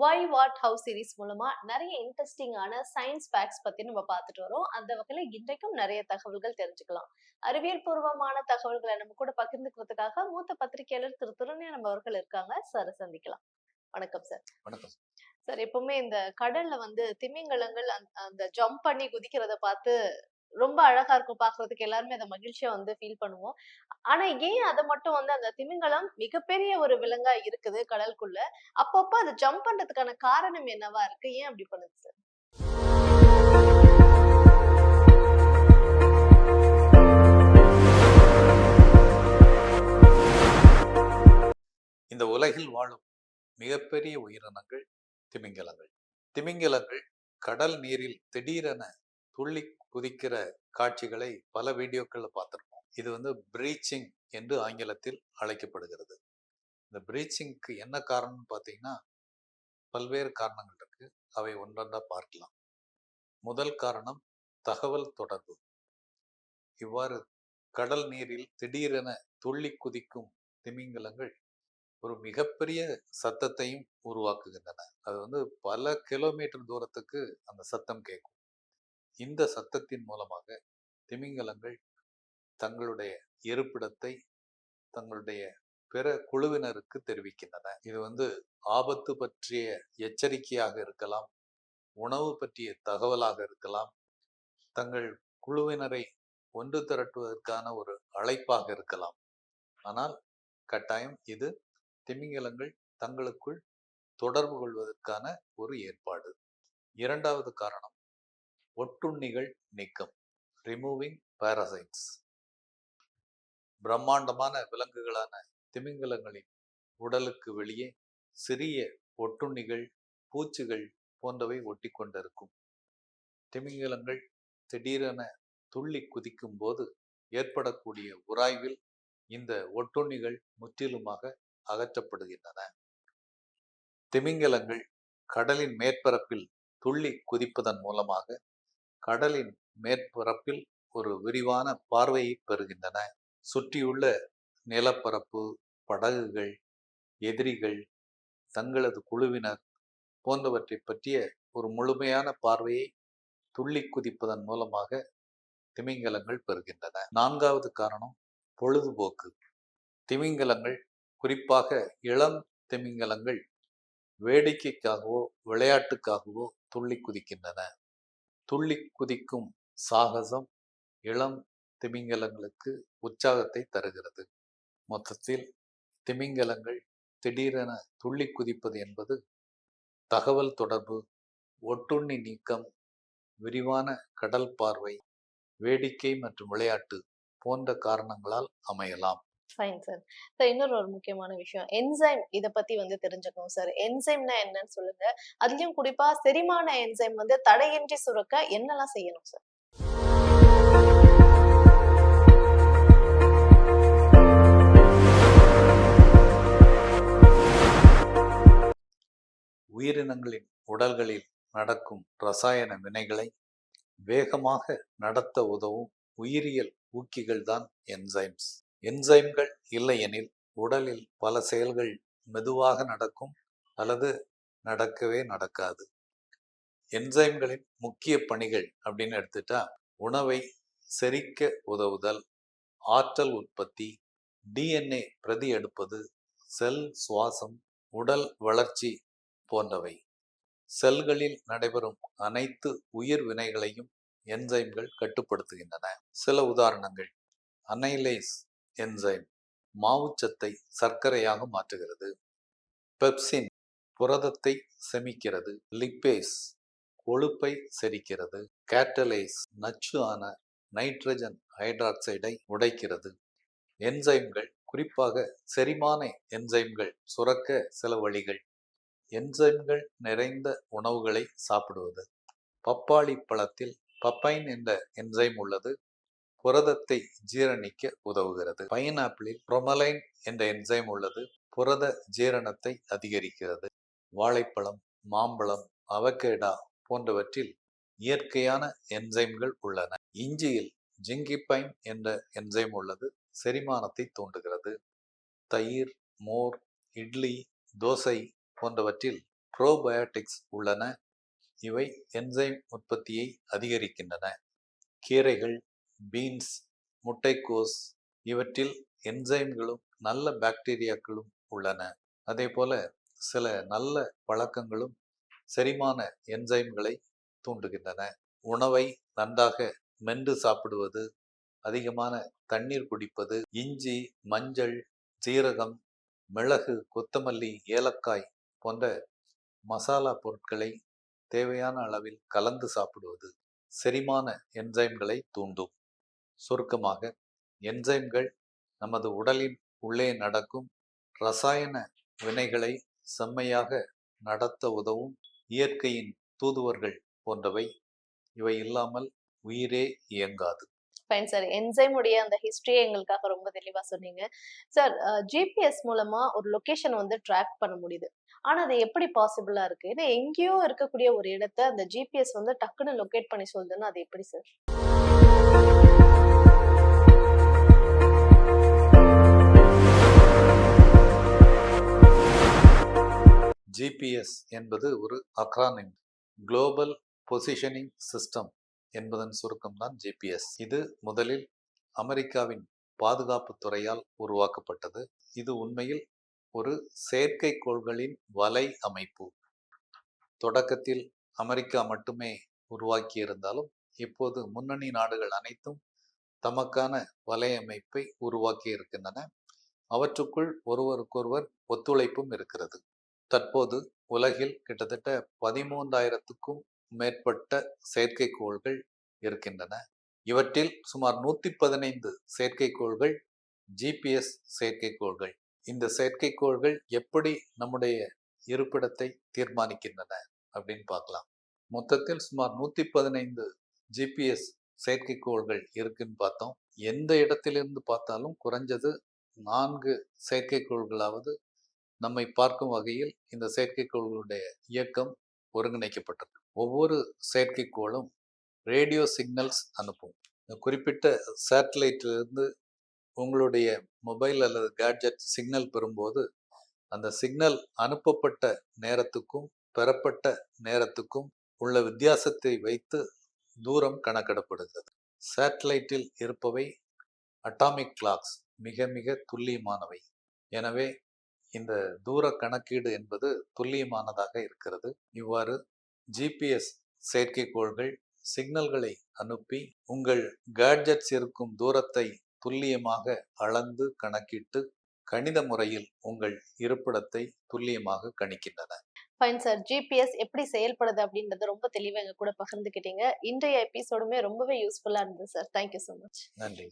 Why what have series மூலமா நிறைய இன்ட்ரெஸ்டிங்கான சயின்ஸ் ஃபேக்ட்ஸ் பத்தி நம்ம பார்த்துட்டு வரோம். அந்த வகையில இன்றைக்கும் நிறைய தகவல்கள் தெரிஞ்சுக்கலாம். அறிவியல் பூர்வமான தகவல்களை நம்ம கூட பகிர்ந்துக்கிறதுக்காக மூத்த பத்திரிகையாளர் திரு திருஞானம் அவர்கள் இருக்காங்க. சார் சந்திக்கலாம். வணக்கம் சார். வணக்கம் சார். எப்பவுமே இந்த கடல்ல வந்து திமிங்கலங்கள் அந்த ஜம்ப் பண்ணி குதிக்கிறத பார்த்து ரொம்ப அழகா இருக்கும் பாக்குறதுக்கு. எல்லாருமே அத மகிழ்ச்சியா வந்து ஃபீல் பண்ணுவோம். ஆனா ஏன் அத மட்டும் வந்து அந்த திமிங்கலம் மிகப்பெரிய ஒரு விலங்கா இருக்குது கடலுக்குள்ள. அப்பப்ப அது ஜம்ப் பண்றதுக்கான காரணம் என்னவா இருக்கு? ஏன் அப்படி பண்ணுது சார்? இந்த உலகில் வாழும் மிகப்பெரிய உயிரினங்கள் திமிங்கலங்கள். திமிங்கலங்கள் கடல் நீரில் திடீரென துள்ளி குதிக்கிற காட்சிகளை பல வீடியோக்கள்ல பார்த்திருப்போம். இது வந்து பிரீச்சிங் என்று ஆங்கிலத்தில் அழைக்கப்படுகிறது. இந்த பிரீச்சிங்க்கு என்ன காரணம்னு பார்த்தீங்கன்னா பல்வேறு காரணங்கள் இருக்கு. அவை ஒன்றொன்றா பார்க்கலாம். முதல் காரணம் தகவல் தொடர்பு. இவ்வாறு கடல் நீரில் திடீரென துள்ளி குதிக்கும் திமிங்கலங்கள் ஒரு மிகப்பெரிய சத்தத்தையும் உருவாக்குகின்றன. அது வந்து பல கிலோமீட்டர் தூரத்துக்கு அந்த சத்தம் கேட்கும். இந்த சத்தத்தின் மூலமாக திமிங்கலங்கள் தங்களுடைய இருப்பிடத்தை தங்களுடைய பிற குழுவினருக்கு தெரிவிக்கின்றன. இது வந்து ஆபத்து பற்றிய எச்சரிக்கையாக இருக்கலாம், உணவு பற்றிய தகவலாக இருக்கலாம், தங்கள் குழுவினரை ஒன்று திரட்டுவதற்கான ஒரு அழைப்பாக இருக்கலாம். ஆனால் கட்டாயம் இது திமிங்கலங்கள் தங்களுக்குள் தொடர்பு கொள்வதற்கான ஒரு ஏற்பாடு. இரண்டாவது காரணம் ஒட்டுண்ணிகள் நீக்கம், ரிமூவிங் பாரசைட்ஸ். பிரம்மாண்டமான விலங்குகளான திமிங்கலங்களின் உடலுக்கு வெளியே சிறிய ஒட்டுண்ணிகள், பூச்சிகள் போன்றவை ஒட்டி கொண்டிருக்கும். திமிங்கலங்கள் திடீரென துள்ளி குதிக்கும் போது ஏற்படக்கூடிய உராய்வில் இந்த ஒட்டுண்ணிகள் முற்றிலுமாக அகற்றப்படுகின்றன. திமிங்கலங்கள் கடலின் மேற்பரப்பில் துள்ளி குதிப்பதன் மூலமாக கடலின் மேற்பரப்பில் ஒரு விரிவான பார்வையை பெறுகின்றன. சுற்றியுள்ள நிலப்பரப்பு, படகுகள், எதிரிகள், தங்களது குழுவினர் போன்றவற்றை பற்றிய ஒரு முழுமையான பார்வையை துள்ளி குதிப்பதன் மூலமாக திமிங்கலங்கள் பெறுகின்றன. நான்காவது காரணம் பொழுதுபோக்கு. திமிங்கலங்கள், குறிப்பாக இளம் திமிங்கலங்கள் வேடிக்கைக்காகவோ விளையாட்டுக்காகவோ துள்ளி குதிக்கின்றன. துள்ளி குதிக்கும் சாகசம் இளம் திமிங்கலங்களுக்கு உற்சாகத்தை தருகிறது. மொத்தத்தில் திமிங்கலங்கள் திடீரென துள்ளி குதிப்பது என்பது தகவல் தொடர்பு, ஒட்டுண்ணி நீக்கம், விரிவான கடல் பார்வை, வேடிக்கை மற்றும் விளையாட்டு போன்ற காரணங்களால் அமையலாம். Fine sir. சார், இன்னொரு ஒரு முக்கியமான விஷயம், என்சைம் இத பத்தி வந்து தெரிஞ்சுக்கணும் சார். என்சைம்னா என்னன்னு சொல்லுங்க. அதுலயும் குறிப்பா செரிமான என்சைம் வந்து தடையின்றி சுரக்க என்னெல்லாம் செய்யணும் சார்? உயிரினங்களின் உடல்களில் நடக்கும் ரசாயன வினைகளை வேகமாக நடத்த உதவும் உயிரியல் ஊக்கிகள் தான் என்சைம்ஸ். என்சைம்கள் இல்லையெனில் உடலில் பல செயல்கள் மெதுவாக நடக்கும் அல்லது நடக்கவே நடக்காது. என்சைம்களின் முக்கிய பணிகள் அப்படின்னு எடுத்துட்டா உணவை செரிக்க உதவுதல், ஆற்றல் உற்பத்தி, டிஎன்ஏ பிரதி எடுப்பது, செல் சுவாசம், உடல் வளர்ச்சி போன்றவை. செல்களில் நடைபெறும் அனைத்து உயிர் வினைகளையும் என்சைம்கள் கட்டுப்படுத்துகின்றன. சில உதாரணங்கள்: அனைலேஸ் என்சைம் மாவுச்சத்தை சர்க்கரையாக மாற்றுகிறது. பெப்சின் புரதத்தை செமிக்கிறது. லிப்பேஸ் கொழுப்பை செரிக்கிறது. கேட்டலேஸ் நச்சு ஆன நைட்ரஜன் ஹைட்ராக்சைடை உடைக்கிறது. என்சைம்கள், குறிப்பாக செரிமான என்சைம்கள் சுரக்க சில வழிகள்: என்சைம்கள் நிறைந்த உணவுகளை சாப்பிடுவது. பப்பாளி பழத்தில் பப்பைன் என்ற என்சைம் உள்ளது, புரதத்தை ஜீரணிக்க உதவுகிறது. பைனாப்பிளில் புரோமலைன் என்ற என்சைம் உள்ளது, புரத ஜீரணத்தை அதிகரிக்கிறது. வாழைப்பழம், மாம்பழம், அவகேடா போன்றவற்றில் இயற்கையான என்சைம்கள் உள்ளன. இஞ்சியில் ஜிங்கிபைன் என்ற என்சைம் உள்ளது, செரிமானத்தை தூண்டுகிறது. தயிர், மோர், இட்லி, தோசை போன்றவற்றில் ப்ரோபயோட்டிக்ஸ் உள்ளன. இவை என்சைம் உற்பத்தியை அதிகரிக்கின்றன. கீரைகள், பீன்ஸ், முட்டைக்கோஸ் இவற்றில் என்சைம்களும் நல்ல பாக்டீரியாக்களும் உள்ளன. அதே போல சில நல்ல பழக்கங்களும் செரிமான என்சைம்களை தூண்டுகின்றன. உணவை நன்றாக மென்று சாப்பிடுவது, அதிகமான தண்ணீர் குடிப்பது, இஞ்சி, மஞ்சள், சீரகம், மிளகு, கொத்தமல்லி, ஏலக்காய் போன்ற மசாலா பொருட்களை தேவையான அளவில் கலந்து சாப்பிடுவது செரிமான என்சைம்களை தூண்டும். சுருக்கமாக, என்சைம்கள் நமது உடலின் உள்ளே நடக்கும் ரசாயன வினைகளை செம்மையாக நடத்த உதவும் இயற்கையின் தூதுவர்கள் போன்றவை. இவை இல்லாமல் உயிரே இயங்காது. Fine sir. என்சைம் உடைய அந்த ஹிஸ்டரியை எங்களுக்காக ரொம்ப தெளிவா சொன்னீங்க. சார், ஜிபிஎஸ் மூலமா ஒரு லொகேஷன் வந்து ட்ராக் பண்ண முடியுது. ஆனா அது எப்படி பாசிபிளா இருக்கு? ஏன்னா எங்கேயோ இருக்கக்கூடிய ஒரு இடத்த அந்த ஜிபிஎஸ் வந்து டக்குன்னு லொகேட் பண்ணி சொல்லுதுன்னா அது எப்படி சார்? ஜிபிஎஸ் என்பது ஒரு அக்ரானிம். குளோபல் பொசிஷனிங் சிஸ்டம் என்பதன் சுருக்கம்தான் ஜிபிஎஸ். இது முதலில் அமெரிக்காவின் பாதுகாப்பு துறையால் உருவாக்கப்பட்டது. இது உண்மையில் ஒரு செயற்கைக்கோள்களின் வலை அமைப்பு. தொடக்கத்தில் அமெரிக்கா மட்டுமே உருவாக்கியிருந்தாலும் இப்போது முன்னணி நாடுகள் அனைத்தும் தமக்கான வலையமைப்பை உருவாக்கி இருக்கின்றன. அவற்றுக்குள் ஒருவருக்கொருவர் ஒத்துழைப்பும் இருக்கிறது. தற்போது உலகில் கிட்டத்தட்ட 13,000க்கும் மேற்பட்ட செயற்கைக்கோள்கள் இருக்கின்றன. இவற்றில் சுமார் 115 செயற்கைக்கோள்கள் ஜிபிஎஸ் செயற்கைக்கோள்கள். இந்த செயற்கைக்கோள்கள் எப்படி நம்முடைய இருப்பிடத்தை தீர்மானிக்கின்றன அப்படின்னு பார்க்கலாம். மொத்தத்தில் சுமார் 115 ஜிபிஎஸ் செயற்கைக்கோள்கள் இருக்குன்னு பார்த்தோம். எந்த இடத்திலிருந்து பார்த்தாலும் குறைஞ்சது 4 செயற்கைக்கோள்களாவது நம்மை பார்க்கும் வகையில் இந்த செயற்கைக்கோள்களுடைய இயக்கம் ஒருங்கிணைக்கப்பட்டது. ஒவ்வொரு செயற்கைக்கோளும் ரேடியோ சிக்னல்ஸ் அனுப்பும். குறிப்பிட்ட சேட்டலைட்டிலிருந்து உங்களுடைய மொபைல் அல்லது கேட்ஜெட் சிக்னல் பெறும்போது அந்த சிக்னல் அனுப்பப்பட்ட நேரத்துக்கும் பெறப்பட்ட நேரத்துக்கும் உள்ள வித்தியாசத்தை வைத்து தூரம் கணக்கிடப்படுகிறது. சேட்டலைட்டில் இருப்பவை அட்டாமிக் கிளாக்ஸ், மிக மிக துல்லியமானவை. எனவே இந்த தூர கணக்கீடு என்பது துல்லியமானதாக இருக்கிறது. இவ்வாறு ஜிபிஎஸ் செயற்கைக்கோள்கள் சிக்னல்களை அனுப்பி உங்கள் கேட்ஜெட்ஸ் இருக்கும் தூரத்தை துல்லியமாக அளந்து கணக்கிட்டு கணித முறையில் உங்கள் இருப்பிடத்தை துல்லியமாக கணிக்கின்றன. Fine sir. ஜிபிஎஸ் எப்படி செயல்படுது அப்படின்றத ரொம்ப தெளிவா எங்க கூட பகிர்ந்துக்கிட்டீங்க. இன்றைய எபிசோடுமே ரொம்பவே யூஸ்ஃபுல்லா இருந்தது சார். Thank you so much. நன்றி.